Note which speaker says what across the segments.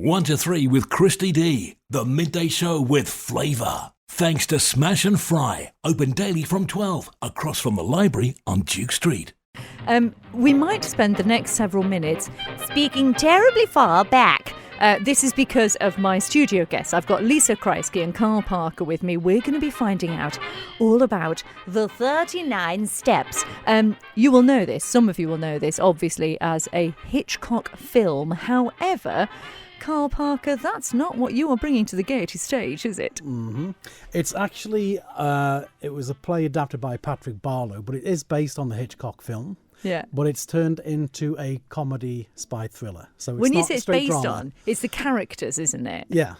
Speaker 1: 1 to 3 with Christy D, the midday show with flavour. Thanks to Smash and Fry, open daily from 12, across from the library on Duke Street.
Speaker 2: We might spend the next several minutes speaking terribly far back. This is because of my studio guests. I've got Lisa Kreisky and Carl Parker with me. We're going to be finding out all about the 39 Steps. You will know this, some of you will know this, obviously, as a Hitchcock film. However, Carl Parker, that's not what you are bringing to the Gaiety stage, is it?
Speaker 3: Mm-hmm. It's actually, it was a play adapted by Patrick Barlow, but it is based on the Hitchcock film.
Speaker 2: Yeah.
Speaker 3: But it's turned into a comedy spy thriller. So it's
Speaker 2: when you
Speaker 3: not
Speaker 2: say it's
Speaker 3: straight
Speaker 2: based
Speaker 3: drama.
Speaker 2: on, it's the characters, isn't it?
Speaker 3: Yeah.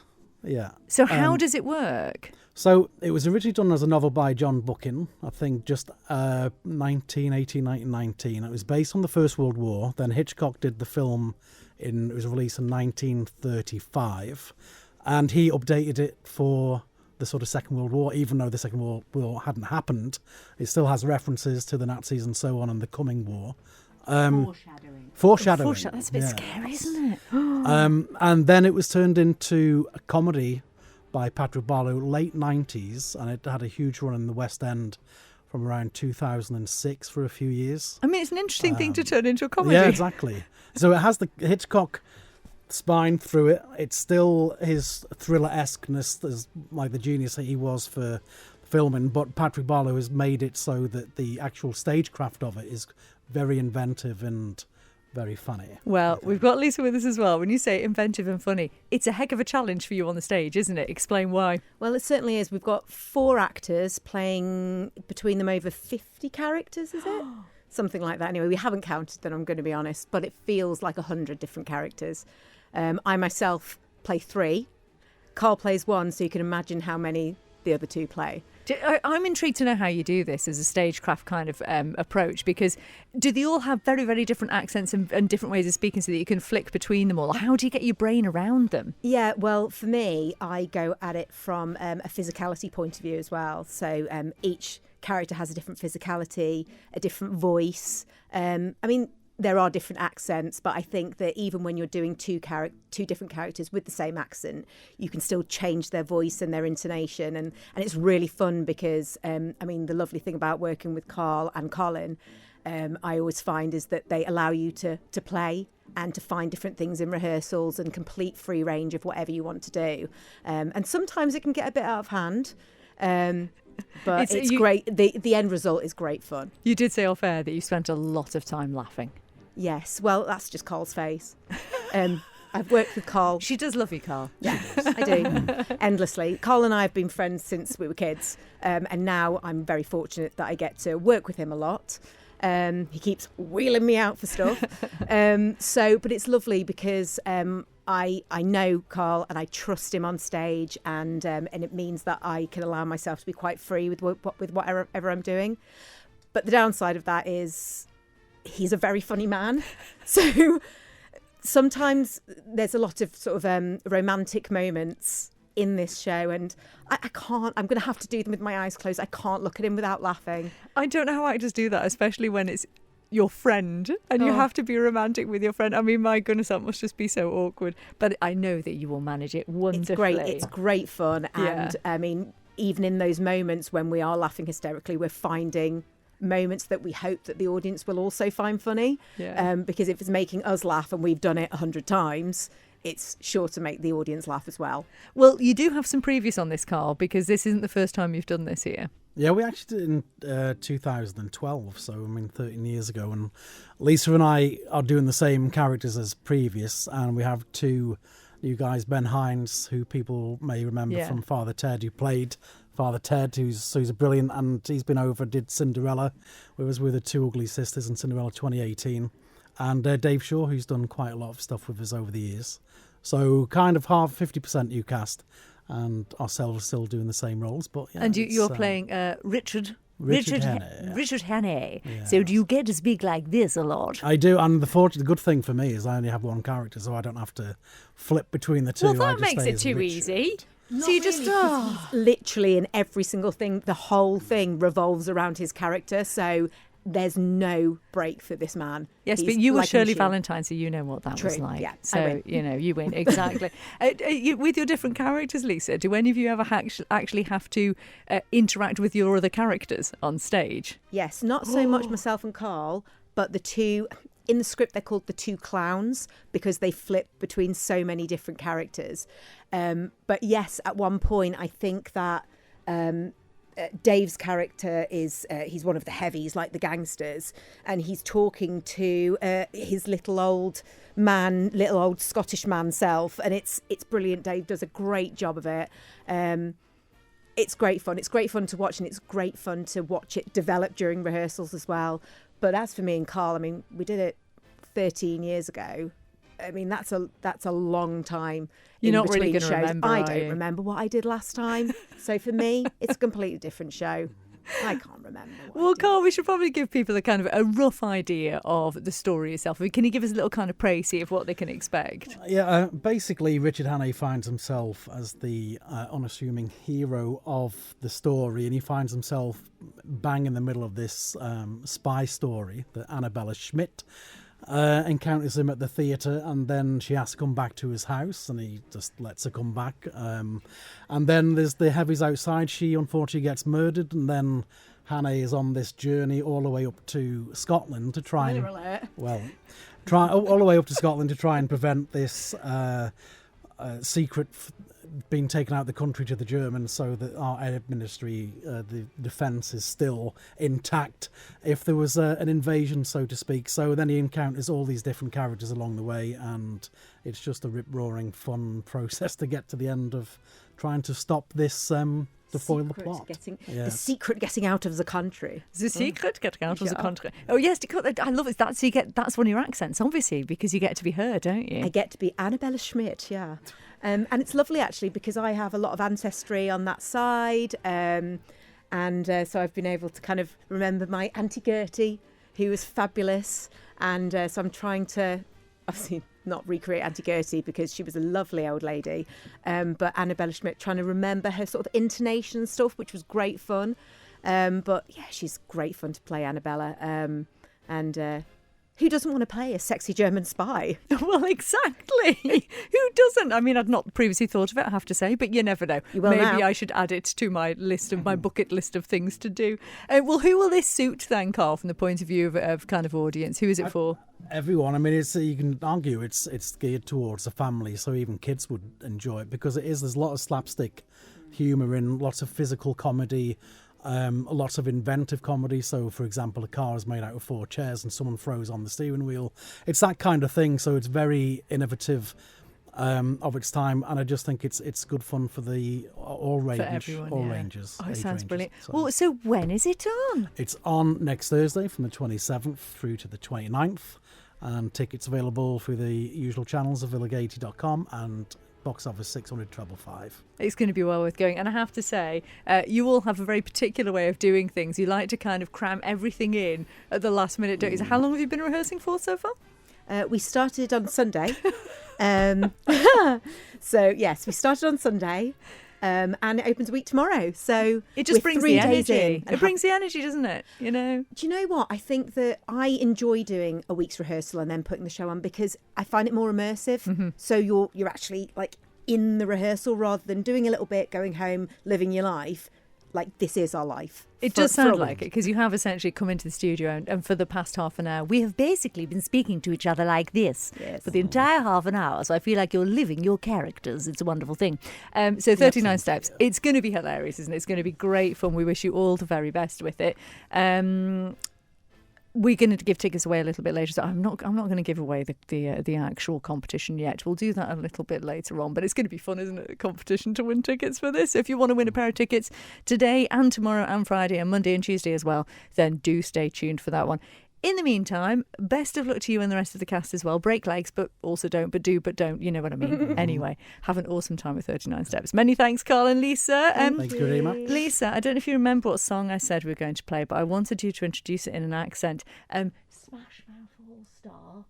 Speaker 2: So how does it work?
Speaker 3: So it was originally done as a novel by John Buchan, I think just 1919. It was based on the First World War. Then Hitchcock did the film, it was released in 1935. And he updated it for the sort of Second World War, even though the Second World War hadn't happened. It still has references to the Nazis and so on and the coming war. Foreshadowing.
Speaker 2: That's a bit scary, isn't it?
Speaker 3: And then it was turned into a comedy by Patrick Barlow, late 90s, and it had a huge run in the West End from around 2006 for a few years.
Speaker 2: I mean, it's an interesting thing to turn into a comedy.
Speaker 3: Yeah, exactly. So it has the Hitchcock spine through it. It's still his thriller-esqueness, as like the genius that he was for filming, but Patrick Barlow has made it so that the actual stagecraft of it is very inventive and very funny.
Speaker 2: Well, we've got Lisa with us as well. When you say inventive and funny, it's a heck of a challenge for you on the stage, isn't it? Explain why.
Speaker 4: Well, it certainly is. We've got 4 actors playing between them over 50 characters, is it? Something like that. Anyway, we haven't counted them, I'm going to be honest, but it feels like 100 different characters. I myself play 3. Carl plays 1, so you can imagine how many the other 2 play.
Speaker 2: I'm intrigued to know how you do this as a stagecraft kind of approach, because do they all have very, very different accents and different ways of speaking so that you can flick between them all? How do you get your brain around them?
Speaker 4: Yeah, well, for me, I go at it from a physicality point of view as well. So each character has a different physicality, a different voice. There are different accents, but I think that even when you're doing two different characters with the same accent, you can still change their voice and their intonation. And it's really fun because, the lovely thing about working with Carl and Colin, I always find is that they allow you to play and to find different things in rehearsals and complete free range of whatever you want to do. And sometimes it can get a bit out of hand. But it's great. The end result is great fun.
Speaker 2: You did say off air that you spent a lot of time laughing.
Speaker 4: Yes, well, that's just Carl's face. I've worked with Carl.
Speaker 2: She does love you, Carl.
Speaker 4: Yeah, I do. Endlessly. Carl and I have been friends since we were kids. And now I'm very fortunate that I get to work with him a lot. He keeps wheeling me out for stuff. But it's lovely because I know Carl and I trust him on stage, and it means that I can allow myself to be quite free with whatever I'm doing. But the downside of that is he's a very funny man. So sometimes there's a lot of sort of romantic moments in this show, and I can't. I'm going to have to do them with my eyes closed. I can't look at him without laughing.
Speaker 2: I don't know how actors do that, especially when it's your friend and you have to be romantic with your friend. I mean, my goodness, that must just be so awkward. But I know that you will manage it wonderfully.
Speaker 4: It's great fun. And I mean, even in those moments when we are laughing hysterically, we're finding moments that we hope that the audience will also find funny. Because if it's making us laugh and we've done it 100 times, it's sure to make the audience laugh as well.
Speaker 2: Well, you do have some previous on this, Carl, because this isn't the first time you've done this here.
Speaker 3: Yeah, we actually did it in 2012, so 13 years ago. And Lisa and I are doing the same characters as previous, and we have 2 new guys, Ben Hines, who people may remember from Father Ted, who played Father Ted, who's a brilliant, and he's been over, did Cinderella, who was with the 2 Ugly Sisters in Cinderella 2018, and Dave Shaw, who's done quite a lot of stuff with us over the years. So kind of 50% new cast, and ourselves still doing the same roles. But yeah,
Speaker 2: and you're playing Richard Hannay.
Speaker 3: Yeah.
Speaker 2: So do you get to speak like this a lot?
Speaker 3: I do, and the good thing for me is I only have 1 character, so I don't have to flip between the 2.
Speaker 2: Well, that makes it too easy.
Speaker 4: So you just literally in every single thing, the whole thing revolves around his character. So there's no break for this man.
Speaker 2: Yes,
Speaker 4: He's
Speaker 2: but you were
Speaker 4: like a
Speaker 2: Shirley
Speaker 4: machine.
Speaker 2: Valentine, so you know what that was
Speaker 4: True,
Speaker 2: like.
Speaker 4: yeah, I
Speaker 2: So,
Speaker 4: win.
Speaker 2: you win. Exactly. With your different characters, Lisa, do any of you ever actually have to interact with your other characters on stage?
Speaker 4: Yes, not so much myself and Carl, but the two. In the script, they're called the two clowns because they flip between so many different characters. But yes, at one point, I think that Dave's character is he's one of the heavies, like the gangsters, and he's talking to his little old Scottish man self, and it's brilliant. Dave does a great job of it. It's great fun. It's great fun to watch, and it's great fun to watch it develop during rehearsals as well. But as for me and Carl, I mean, we did it 13 years ago. I mean, that's a long time.
Speaker 2: You're not really
Speaker 4: going to
Speaker 2: remember,
Speaker 4: I
Speaker 2: are
Speaker 4: don't
Speaker 2: you?
Speaker 4: remember what I did last time. So for me, it's a completely different show. I can't remember.
Speaker 2: Well, Carl, we should probably give people a rough idea of the story itself. Can you give us a little kind of précis of what they can expect?
Speaker 3: Yeah, basically, Richard Hannay finds himself as the unassuming hero of the story, and he finds himself bang in the middle of this spy story that Annabella Schmidt encounters him at the theatre, and then she has to come back to his house, and he just lets her come back. And then there's the heavies outside. She unfortunately gets murdered, and then Hannay is on this journey all the way up to Scotland to try and all the way up to Scotland to try and prevent this secret being taken out of the country to the Germans, so that our air ministry, the defence, is still intact if there was an invasion, so to speak. So then he encounters all these different characters along the way, and it's just a rip-roaring fun process to get to the end of trying to stop this to foil the plot.
Speaker 4: The secret getting out of the country.
Speaker 2: The secret getting out of the country. Oh yes, I love it. That's one of your accents, obviously, because you get to be heard, don't you?
Speaker 4: I get to be Annabella Schmidt, yeah. And it's lovely, actually, because I have a lot of ancestry on that side. So I've been able to kind of remember my Auntie Gertie, who was fabulous. And so I'm trying to, obviously, not recreate Auntie Gertie because she was a lovely old lady. But Annabella Schmidt, trying to remember her sort of intonation and stuff, which was great fun. But yeah, she's great fun to play, Annabella. Who doesn't want to play a sexy German spy?
Speaker 2: Well, exactly. Who doesn't? I mean, I'd not previously thought of it, I have to say, but you never know.
Speaker 4: You will
Speaker 2: Maybe
Speaker 4: now.
Speaker 2: I should add it to my bucket list of things to do. Well, who will this suit then, Carl, from the point of view of kind of audience? Who is it for?
Speaker 3: Everyone. I mean, you can argue it's geared towards a family, so even kids would enjoy it, because there's a lot of slapstick humour in, lots of physical comedy, lots of inventive comedy. So, for example, a car is made out of 4 chairs and someone throws on the steering wheel. It's that kind of thing. So it's very innovative of its time, and I just think it's good fun for all ranges.
Speaker 2: Oh, it sounds brilliant. Well, so when is it on?
Speaker 3: It's on next Thursday from the 27th through to the 29th, and tickets available through the usual channels of villagaiety.com and box office 600,555.
Speaker 2: It's going to be well worth going. And I have to say, you all have a very particular way of doing things. You like to kind of cram everything in at the last minute, don't you? So how long have you been rehearsing for so far?
Speaker 4: We started on Sunday. So, yes, we started on Sunday. And it opens a week tomorrow. So
Speaker 2: it just brings the energy.
Speaker 4: It
Speaker 2: brings the energy, doesn't it? You know?
Speaker 4: Do you know what? I think that I enjoy doing a week's rehearsal and then putting the show on because I find it more immersive. Mm-hmm. So you're actually like in the rehearsal rather than doing a little bit, going home, living your life. Like, this is our life.
Speaker 2: It does sound like it, because you have essentially come into the studio and for the past half an hour, we have basically been speaking to each other like this for the entire half an hour. So I feel like you're living your characters. It's a wonderful thing. So 39 Steps. It's going to be hilarious, isn't it? It's going to be great fun. We wish you all the very best with it. We're going to give tickets away a little bit later, so I'm not going to give away the actual competition yet. We'll do that a little bit later on, but it's going to be fun, isn't it? A competition to win tickets for this. So if you want to win a pair of tickets today and tomorrow and Friday and Monday and Tuesday as well, then do stay tuned for that one. In the meantime, best of luck to you and the rest of the cast as well. Break legs, but also don't, but do, but don't. You know what I mean. Anyway, have an awesome time with 39 Steps. Many thanks, Carl and Lisa.
Speaker 3: Thank you very much.
Speaker 2: Lisa, I don't know if you remember what song I said we were going to play, but I wanted you to introduce it in an accent. Smash Mouth All Star.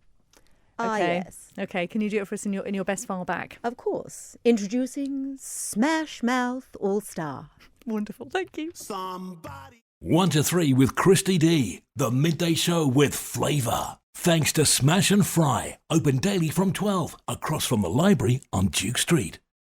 Speaker 2: Okay.
Speaker 4: Yes.
Speaker 2: Okay, can you do it for us in your best file back?
Speaker 4: Of course. Introducing Smash Mouth All Star.
Speaker 2: Wonderful, thank you.
Speaker 1: Somebody. 1 to 3 with Christy D, the midday show with flavour. Thanks to Smash and Fry, open daily from 12 across from the library on Duke Street.